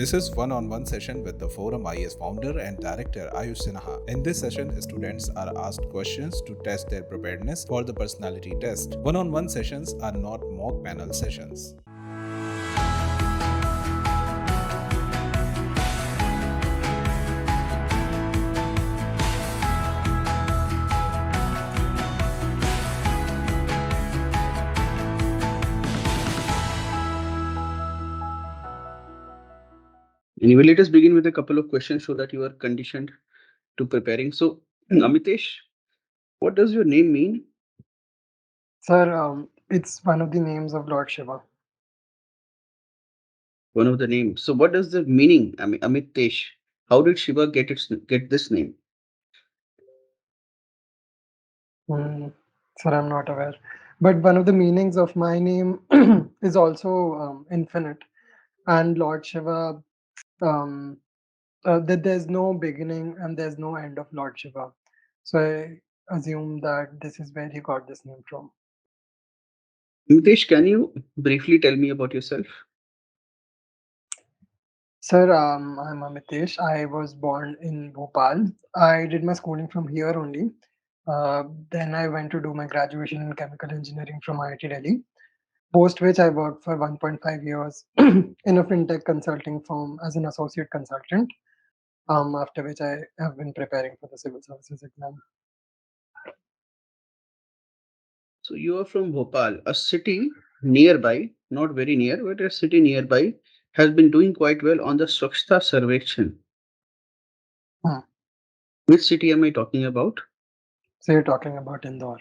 This is one-on-one session with the ForumIAS founder and director Ayush Sinha. In this session, students are asked questions to test their preparedness for the personality test. One-on-one sessions are not mock panel sessions. Anyway, let us begin with a couple of questions so that you are conditioned to preparing. So, Amitesh, what does your name mean? Sir, it's one of the names of Lord Shiva. One of the names. So, what does the meaning? I mean, Amitesh. How did Shiva get this name? Sir, I'm not aware. But one of the meanings of my name is also infinite. And Lord Shiva, um, that there's no beginning and there's no end of Lord Shiva. So I assume that this is where he got this name from. Amitesh, can you briefly tell me about yourself? Sir, I'm Amitesh. I was born in Bhopal. I did my schooling from here only. Then I went to do my graduation in chemical engineering from IIT Delhi. Post which I worked for 1.5 years in a fintech consulting firm as an associate consultant. After which I have been preparing for the civil services exam. So, you are from Bhopal, a city nearby, not very near, but a city nearby, has been doing quite well on the Swachhta Sarvekshan. Hmm. Which city am I talking about? So you're talking about Indore.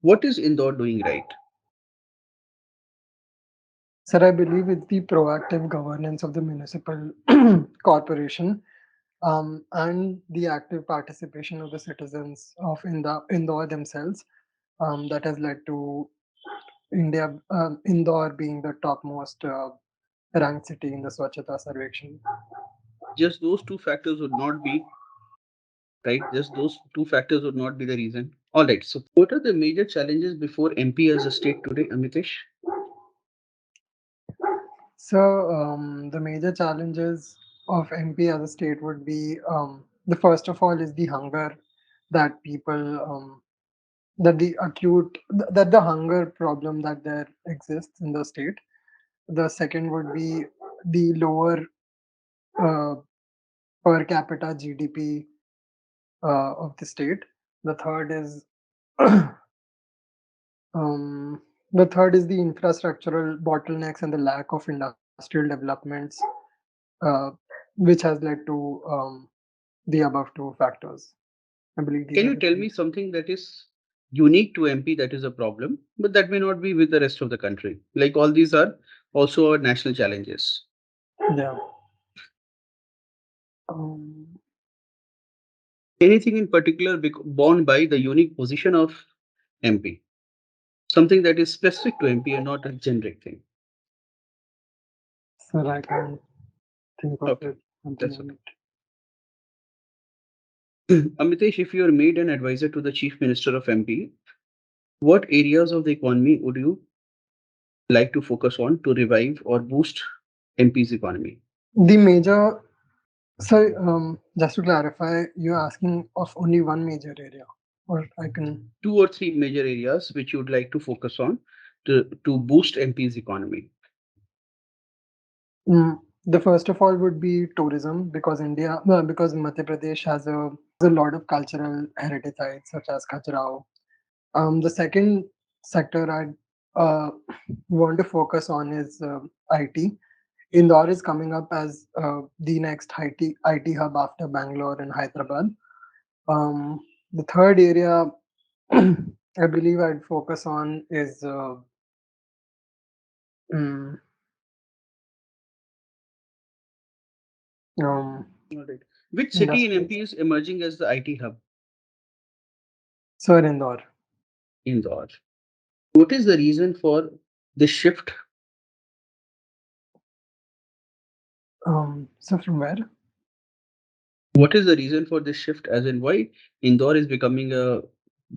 What is Indore doing right? Sir, I believe it's the proactive governance of the municipal corporation and the active participation of the citizens of Indore themselves that has led to Indore being the topmost ranked city in the Swachhata Sarvekshan. Just those two factors would not be right. Just those two factors would not be the reason. All right. So, what are the major challenges before MP as a state today, Amitesh? So the major challenges of MP as a state would be the first of all is the hunger that people that the acute that the hunger problem that there exists in the state. The second would be the lower uh, per capita GDP of the state. The third is the third is the infrastructural bottlenecks and the lack of industrial developments, uh, which has led to the above two factors. I believe these Can are you the tell three. me something that is unique to MP that is a problem, but that may not be with the rest of the country? Like all these are also our national challenges. Yeah. Um, Anything in particular borne by the unique position of MP? Something that is specific to MP and not a generic thing. Sir, I can't think of Okay, it at the that's okay. moment. Amitesh, if you are made an advisor to the Chief Minister of MP, what areas of the economy would you like to focus on to revive or boost MP's economy? The major, so just to clarify, you're asking of only one major area, or I can. Two or three major areas which you would like to focus on to boost MP's economy. The first of all would be tourism because because Madhya Pradesh has a lot of cultural heritage sites such as Khajuraho. The second sector I uh, want to focus on is IT. Indore is coming up as the next IT hub after Bangalore and Hyderabad. The third area I believe I'd focus on is mm, um, All right. Which city in industries. MP is emerging as the IT hub? Sir, Indore. Indore. What is the reason for this shift? So from where? What is the reason for this shift? As in, why Indore is becoming a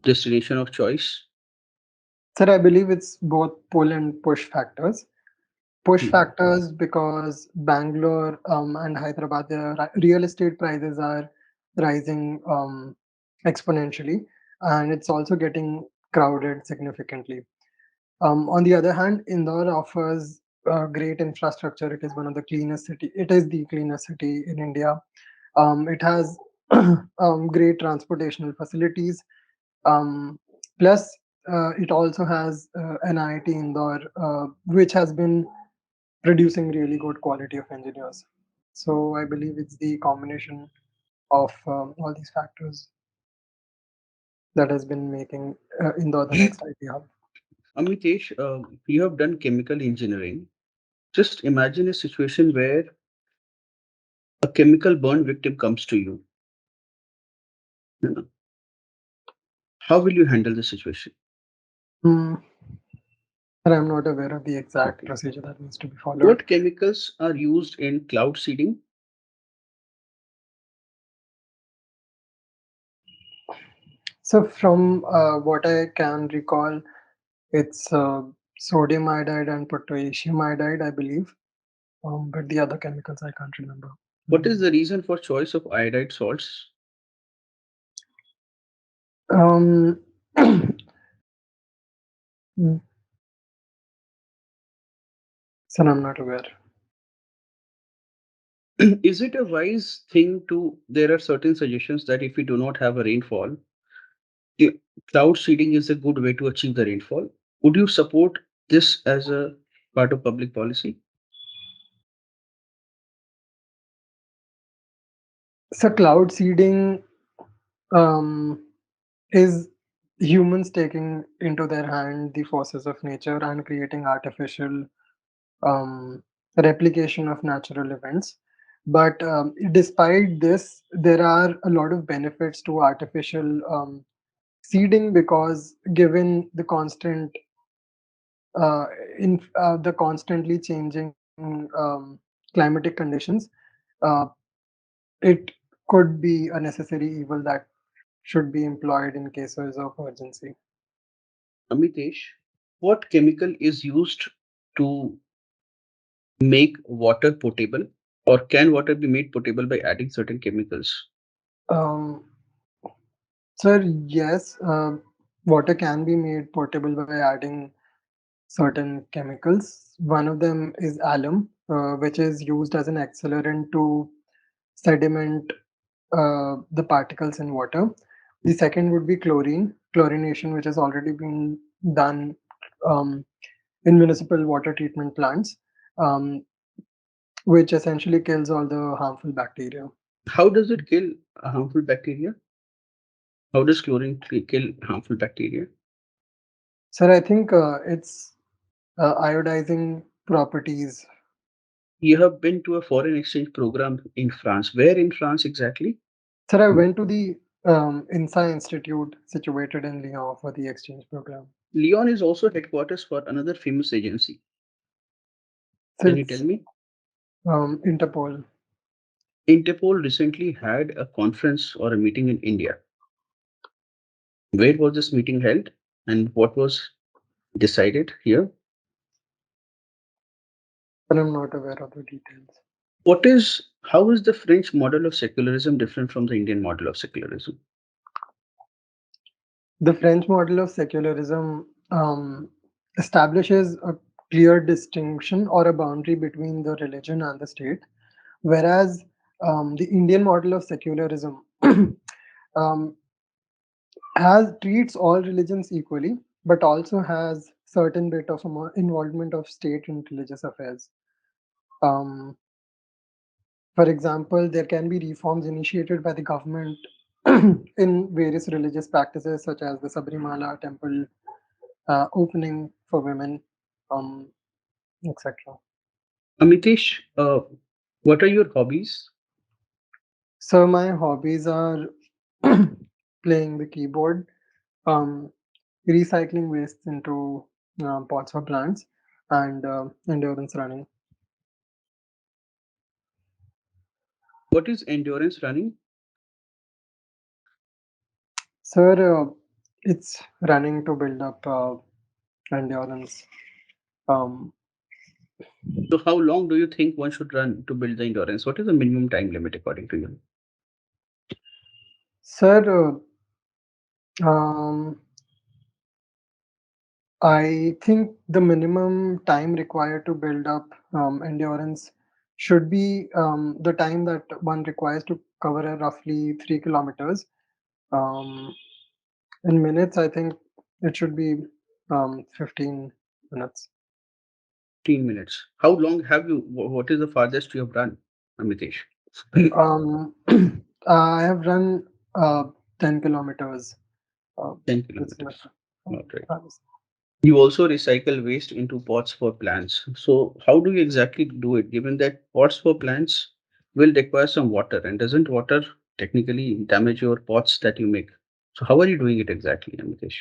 destination of choice? Sir, I believe it's both pull and push factors. Push Hmm. factors because Bangalore and Hyderabad, the real estate prices are rising exponentially, and it's also getting crowded significantly. On the other hand, Indore offers great infrastructure. It is one of the cleanest city. It is the cleanest city in India. It has great transportational facilities. Um, Plus, it also has an IIT Indore, which has been producing really good quality of engineers. So I believe it's the combination of all these factors that has been making Indore the next IT hub. Amitesh, you have done chemical engineering. Just imagine a situation where a chemical burn victim comes to you. You know, how will you handle the situation? Hmm, but I'm not aware of the exact Okay. procedure that needs to be followed. What chemicals are used in cloud seeding? So from what I can recall, it's sodium iodide and potassium iodide, I believe. But the other chemicals I can't remember. What is the reason for choice of iodide salts? Um, so I'm not aware. Is it a wise thing to? There are certain suggestions that if we do not have a rainfall, the cloud seeding is a good way to achieve the rainfall. Would you support this as a part of public policy? So cloud seeding um, is humans taking into their hand the forces of nature and creating artificial um, replication of natural events. But despite this, there are a lot of benefits to artificial seeding because given the constant uh, in the constantly changing climatic conditions, uh, it could be a necessary evil that should be employed in cases of urgency. Amitesh, what chemical is used to make water potable, or can water be made potable by adding certain chemicals? Um, Sir, yes, water can be made portable by adding certain chemicals. One of them is alum, which is used as an accelerant to sediment the particles in water. The second would be chlorine, chlorination, which has already been done um, in municipal water treatment plants, um, which essentially kills all the harmful bacteria. How does it kill harmful bacteria? How does chlorine kill harmful bacteria? Sir, I think it's iodizing properties. You have been to a foreign exchange program in France. Where in France exactly? Sir, I went to the INSA Institute situated in Lyon for the exchange program. Lyon is also headquarters for another famous agency. So Can you tell it's me? Interpol. Interpol recently had a conference or a meeting in India. Where was this meeting held and what was decided here? But I'm not aware of the details. How is the French model of secularism different from the Indian model of secularism? The French model of secularism establishes a clear distinction or a boundary between the religion and the state, whereas the Indian model of secularism um, has treats all religions equally, but also has certain bit of involvement of state in religious affairs. Um, for example, there can be reforms initiated by the government in various religious practices, such as the Sabrimala temple opening for women, um, etc. Amitesh, what are your hobbies? So my hobbies are playing the keyboard, um, recycling waste into pots for plants, and endurance running. What is endurance running? Sir, it's running to build up endurance. Um, So how long do you think one should run to build the endurance? What is the minimum time limit according to you? Sir, um, I think the minimum time required to build up endurance should be the time that one requires to cover a roughly 3 kilometers. Um, in minutes, I think it should be 15 minutes. 15 minutes. How long have you, what is the farthest you have run, Amitesh? Um, I have run 10 kilometers. 10 That's my kilometers. Not right. farthest. You also recycle waste into pots for plants. So how do you exactly do it, given that pots for plants will require some water, and doesn't water technically damage your pots that you make? So how are you doing it exactly, Amitesh?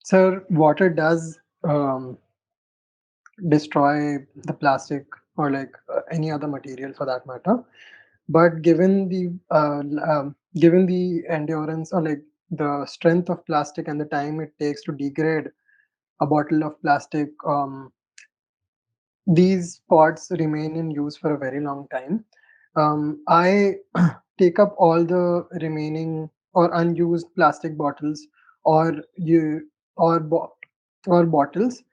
Sir, water does destroy the plastic or like any other material for that matter. But given the endurance or like the strength of plastic and the time it takes to degrade a bottle of plastic, these pots remain in use for a very long time. I take up all the remaining or unused plastic bottles or you or bo- or bottles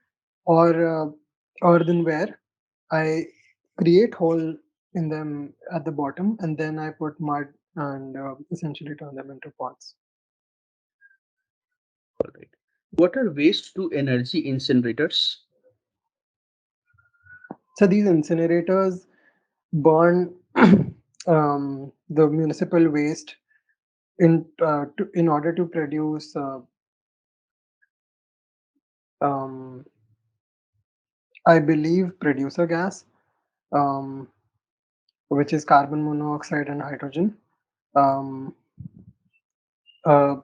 or earthenware. I create hole in them at the bottom and then I put mud and essentially turn them into pots. All right. What are waste to energy incinerators? So these incinerators burn the municipal waste in order to produce um, I believe producer gas, um, which is carbon monoxide and hydrogen. Um, uh,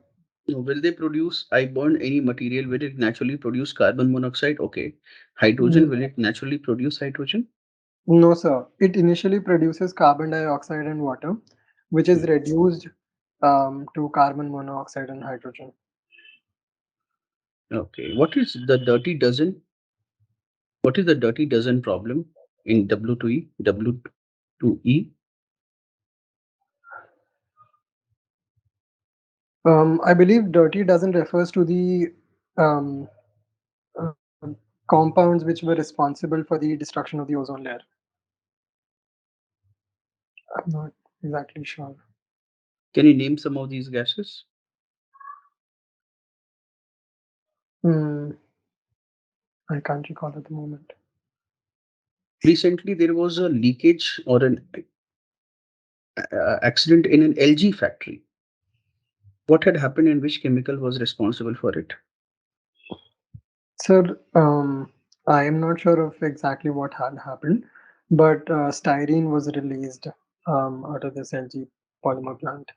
Will they produce, I burn any material, will it naturally produce carbon monoxide? Okay. Hydrogen, n- will it naturally produce hydrogen? no, sir. It initially produces carbon dioxide and water, which is reduced to carbon monoxide and hydrogen. Okay. What is the dirty dozen problem in W2E? W2E? I believe dirty doesn't refers to the um, uh, compounds which were responsible for the destruction of the ozone layer. I'm not exactly sure. Can you name some of these gases? Hmm, I can't recall at the moment. Recently, there was a leakage or an accident in an LG factory. What had happened and which chemical was responsible for it? Sir, I am not sure of exactly what had happened, but styrene was released out of this LG polymer plant.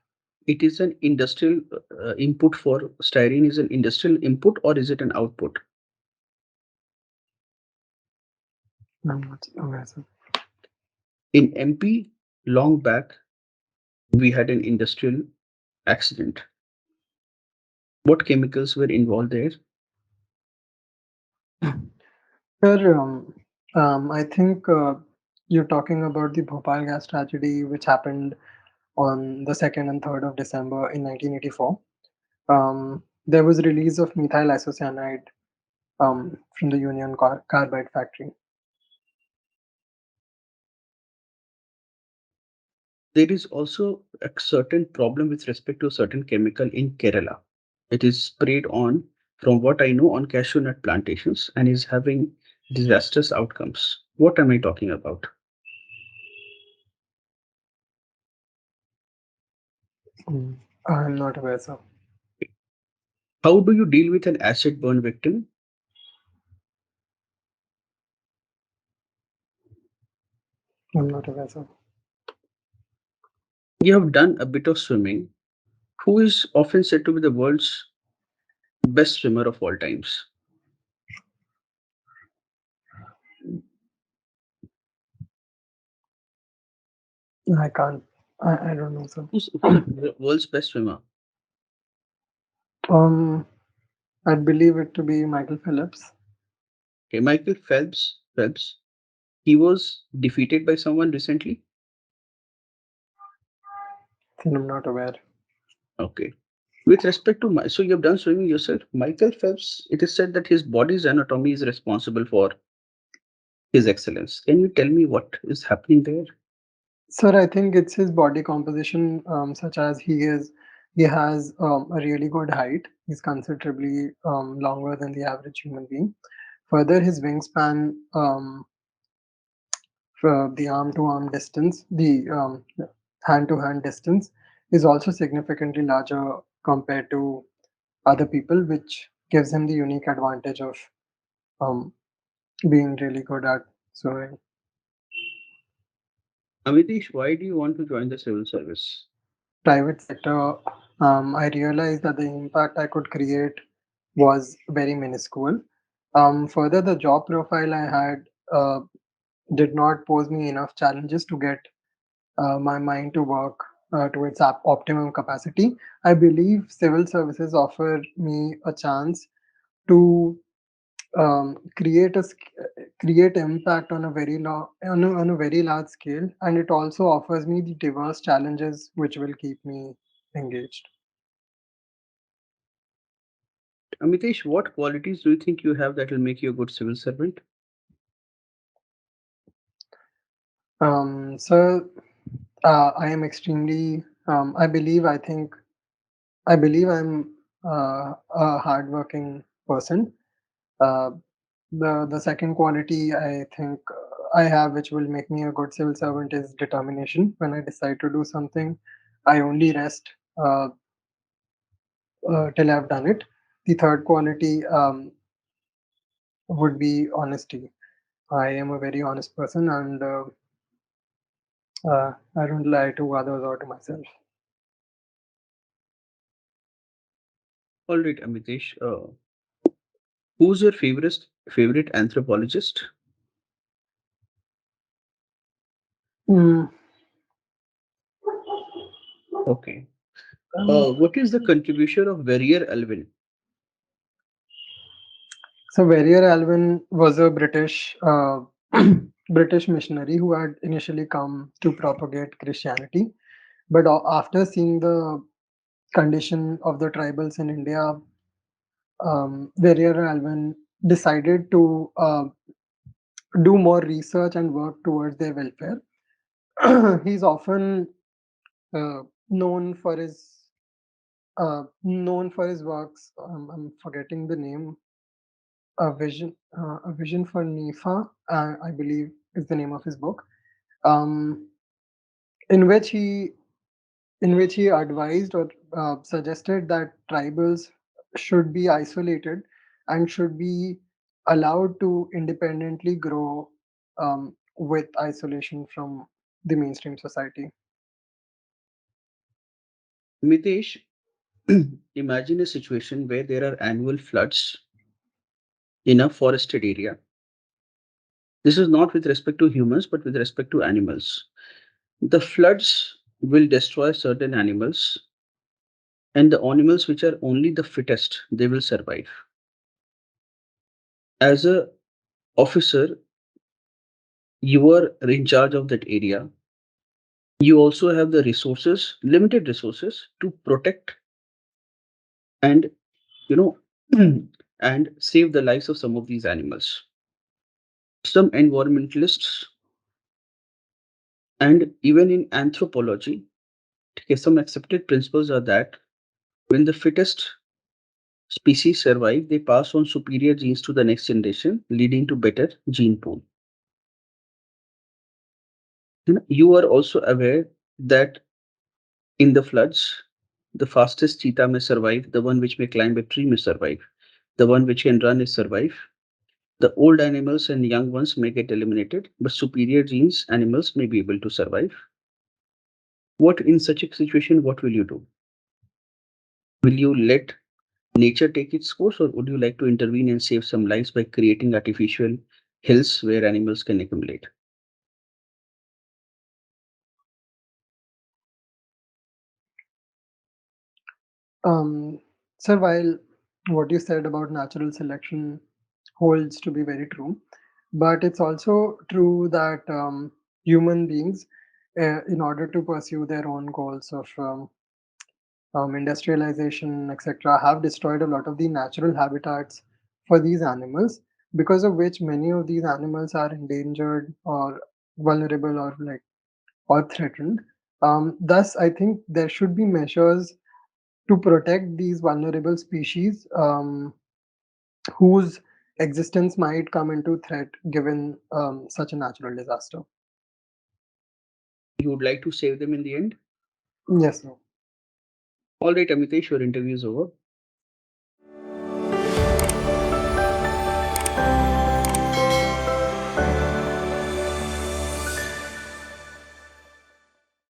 It is an industrial input for styrene is an industrial input or is it an output? I'm not aware, sir. In MP, long back, we had an industrial accident. What chemicals were involved there? Sir, I think you're talking about the Bhopal gas tragedy, which happened on the 2nd and 3rd of December in 1984. There was release of methyl isocyanide from the Union Carbide factory. There is also a certain problem with respect to a certain chemical in Kerala. It is sprayed on, from what I know, on cashew nut plantations and is having disastrous outcomes. What am I talking about? Mm, I'm not aware, sir. How do you deal with an acid burn victim? I'm not aware, sir. You have done a bit of swimming. Who is often said to be the world's best swimmer of all times? I can't. I don't know, sir. Who's the world's best swimmer? Um, I'd believe it to be Michael Phillips. Okay, Michael Phelps, he was defeated by someone recently. I'm not aware. Okay. With respect to so you have done swimming yourself. Michael Phelps, it is said that his body's anatomy is responsible for his excellence. Can you tell me what is happening there? Sir, I think it's his body composition, such as he has a really good height. He's considerably longer than the average human being. Further, his wingspan, for the arm to arm distance, the hand to hand distance, is also significantly larger compared to other people, which gives him the unique advantage of um, being really good at swimming. Amitesh, why do you want to join the civil service? Private sector, I realized that the impact I could create was very minuscule. Further, the job profile I had did not pose me enough challenges to get my mind to work to its optimum capacity. I believe civil services offer me a chance to create impact on a very on a very large scale, and it also offers me the diverse challenges which will keep me engaged. Amitesh, what qualities do you think you have that will make you a good civil servant? So I am extremely I believe I'm a hardworking person. uh, the second quality I think I have, which will make me a good civil servant, is determination. When I decide to do something, I only rest till I've done it. The third quality would be honesty. I am a very honest person, and I don't lie to others or to myself. All right, Amitesh. Who's your favorite anthropologist? Mm, Okay. um, What is the contribution of Verrier Alvin? so Verrier Alvin was a British British missionary who had initially come to propagate Christianity, but after seeing the condition of the tribals in India, Verrier Alvin decided to do more research and work towards their welfare. He's often uh, known for his known for his works. I'm forgetting the name. A vision for Nifa, I believe, is the name of his book. Um, in which he advised or suggested that tribals should be isolated and should be allowed to independently grow with isolation from the mainstream society. Mitesh, imagine a situation where there are annual floods in a forested area. This is not with respect to humans, but with respect to animals. The floods will destroy certain animals, and the animals which are only the fittest, they will survive. As a officer, you are in charge of that area. You also have the resources, limited resources, to protect and you know and save the lives of some of these animals. Some environmentalists and even in anthropology, okay, some accepted principles are that when the fittest species survive, they pass on superior genes to the next generation, leading to better gene pool. You are also aware that in the floods, the fastest cheetah may survive, the one which may climb a tree may survive, the one which can run is survive. The old animals and young ones may get eliminated, but superior genes animals may be able to survive. What in such a situation, what will you do? Will you let nature take its course, or would you like to intervene and save some lives by creating artificial hills where animals can accumulate? Sir, while what you said about natural selection holds to be very true. But it's also true that human beings, in order to pursue their own goals of industrialization, etc., have destroyed a lot of the natural habitats for these animals, because of which many of these animals are endangered or vulnerable or threatened. Thus, I think there should be measures to protect these vulnerable species whose existence might come into threat given such a natural disaster. You would like to save them in the end? Yes, sir. All right, Amitesh, your interview is over.